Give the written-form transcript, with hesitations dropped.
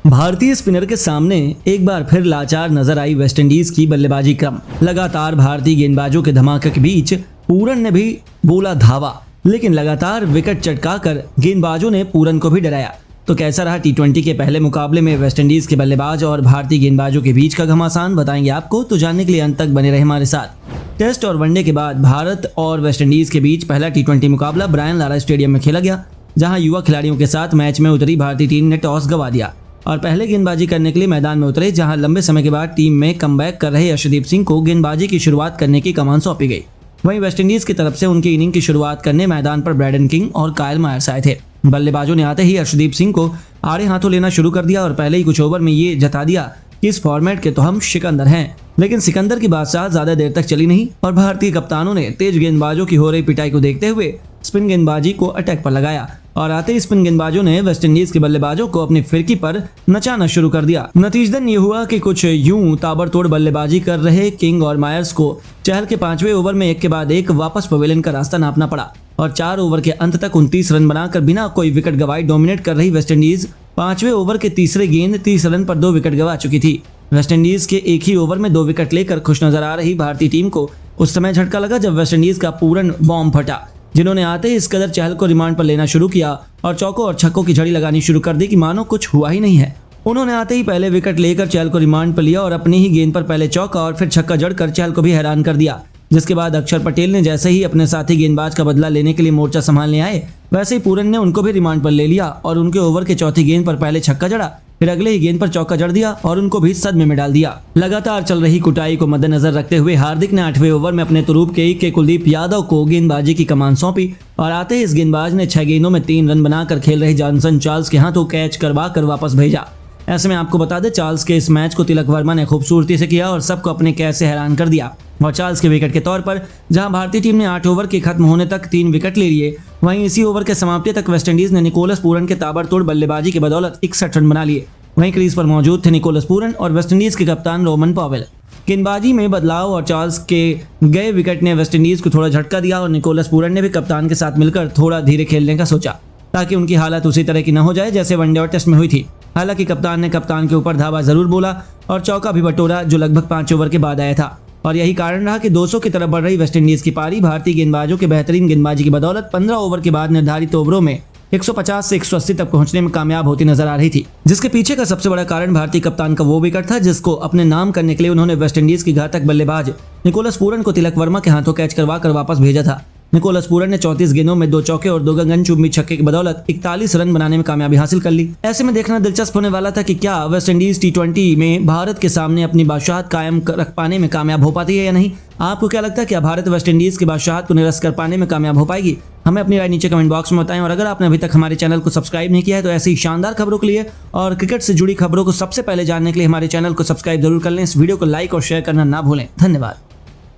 भारतीय स्पिनर के सामने एक बार फिर लाचार नजर आई वेस्टइंडीज की बल्लेबाजी क्रम। लगातार भारतीय गेंदबाजों के धमाके के बीच पूरन ने भी बोला धावा, लेकिन लगातार विकेट चटकाकर गेंदबाजों ने पूरन को भी डराया। तो कैसा रहा टी20 के पहले मुकाबले में वेस्टइंडीज के बल्लेबाज और भारतीय गेंदबाजों के बीच का घमासान, बताएंगे आपको। तो जानने के लिए अंत तक बने रहे हमारे साथ। टेस्ट और वनडे के बाद भारत और वेस्टइंडीज के बीच पहला टी20 मुकाबला ब्रायन लारा स्टेडियम में खेला गया, जहां युवा खिलाड़ियों के साथ मैच में उतरी भारतीय टीम ने टॉस गंवा दिया और पहले गेंदबाजी करने के लिए मैदान में उतरे, जहां लंबे समय के बाद टीम में कमबैक कर रहे अर्शदीप सिंह को गेंदबाजी की शुरुआत करने की कमान सौंपी गई। वहीं वेस्टइंडीज की तरफ से उनकी इनिंग की शुरुआत करने मैदान पर ब्रैडन किंग और कायल मायर्स आए थे। बल्लेबाजों ने आते ही अर्शदीप सिंह को आड़े हाथों लेना शुरू कर दिया और पहले ही कुछ ओवर में ये जता दिया कि इस फॉर्मेट के तो हम सिकंदर हैं। लेकिन सिकंदर की बादशाह ज्यादा देर तक चली नहीं और भारतीय कप्तानों ने तेज गेंदबाजों की हो रही पिटाई को देखते हुए स्पिन गेंदबाजी को अटैक पर लगाया और आते ही स्पिन गेंदबाजों ने वेस्टइंडीज के बल्लेबाजों को अपनी फिरकी पर नचाना शुरू कर दिया। नतीजतन ये हुआ कि कुछ यूं ताबड़तोड़ बल्लेबाजी कर रहे किंग और मायर्स को चहल के 5वें ओवर में एक के बाद एक वापस पवेलियन का रास्ता नापना पड़ा और 4 ओवर के अंत तक 29 रन बनाकर बिना कोई विकेट गंवाए डोमिनेट कर रही वेस्टइंडीज 5वें ओवर के तीसरे गेंद 30 रन पर 2 विकेट गंवा चुकी थी। वेस्टइंडीज के एक ही ओवर में 2 विकेट लेकर खुश नजर आ रही भारतीय टीम को उस समय झटका लगा जब वेस्टइंडीज का पूरन बॉम्ब फटा, जिन्होंने आते ही इस कदर चहल को रिमांड पर लेना शुरू किया और चौकों और छक्कों की झड़ी लगानी शुरू कर दी कि मानो कुछ हुआ ही नहीं है। उन्होंने आते ही पहले विकेट लेकर चहल को रिमांड पर लिया और अपनी ही गेंद पर पहले चौका और फिर छक्का जड़कर चहल को भी हैरान कर दिया, जिसके बाद अक्षर पटेल ने जैसे ही अपने साथी गेंदबाज का बदला लेने के लिए मोर्चा संभालने आए, वैसे ही पूरन ने उनको भी रिमांड पर ले लिया और उनके ओवर के चौथी गेंद पर पहले छक्का जड़ा, फिर अगले ही गेंद पर चौका जड़ दिया और उनको भी सदमे में डाल दिया। लगातार चल रही कुटाई को मद्देनजर रखते हुए हार्दिक ने 8वें ओवर में अपने तुरूप के कुलदीप यादव को गेंदबाजी की कमान सौंपी और आते ही इस गेंदबाज ने 6 गेंदों में 3 रन बनाकर खेल रहे जॉनसन चार्ल्स के हाथों कैच करवा कर वापस भेजा। ऐसे में आपको बता दें, चार्ल्स के इस मैच को तिलक वर्मा ने खूबसूरती से किया और सबको अपने कैच से हैरान कर दिया। और चार्ल्स के विकेट के तौर पर जहां भारतीय टीम ने 8 ओवर के खत्म होने तक 3 विकेट ले लिए, वहीं इसी ओवर के समाप्ति तक वेस्टइंडीज ने निकोलस पूरन के ताबड़तोड़ बल्लेबाजी की बदौलत 61 रन बना लिए। वहीं क्रीज पर मौजूद थे निकोलस पूरन और वेस्टइंडीज के कप्तान रोमन पॉवेल। गेंदबाजी में बदलाव और चार्ल्स के गए विकेट ने वेस्टइंडीज को थोड़ा झटका दिया और निकोलस पूरन ने भी कप्तान के साथ मिलकर थोड़ा धीरे खेलने का सोचा, ताकि उनकी हालत उसी तरह की न हो जाए जैसे वनडे और टेस्ट में हुई थी। हालांकि कप्तान ने कप्तान के ऊपर धावा जरूर बोला और चौका भी बटोरा, जो लगभग 5 ओवर के बाद आया था और यही कारण रहा कि 200 की तरफ बढ़ रही वेस्टइंडीज की पारी भारतीय गेंदबाजों के बेहतरीन गेंदबाजी की बदौलत 15 ओवर के बाद निर्धारित ओवरों में 150 से 180 तक पहुंचने में कामयाब होती नजर आ रही थी, जिसके पीछे का सबसे बड़ा कारण भारतीय कप्तान का वो विकेट था जिसको अपने नाम करने के लिए उन्होंने वेस्टइंडीज की घातक बल्लेबाज निकोलस पूरन को तिलक वर्मा के हाथों कैच करवा कर वापस भेजा था। निकोलस पूरन ने 34 गेंदों में 2 चौके और 2 गगन चुंबी छक्के की बदौलत 41 रन बनाने में कामयाबी हासिल कर ली। ऐसे में देखना दिलचस्प होने वाला था कि क्या वेस्टइंडीज टी20 में भारत के सामने अपनी बादशाहत कायम रख पाने में कामयाब हो पाती है या नहीं। आपको क्या लगता है, क्या भारत वेस्टइंडीज की बादशाहत को निरस्त कर पाने में कामयाब हो पाएगी? हमें अपनी राय नीचे कमेंट बॉक्स में बताएं और अगर आपने अभी तक हमारे चैनल को सब्सक्राइब नहीं किया है तो ऐसी शानदार खबरों के लिए और क्रिकेट से जुड़ी खबरों को सबसे पहले जानने के लिए हमारे चैनल को सब्सक्राइब जरूर कर लें। इस वीडियो को लाइक और शेयर करना ना भूलें। धन्यवाद।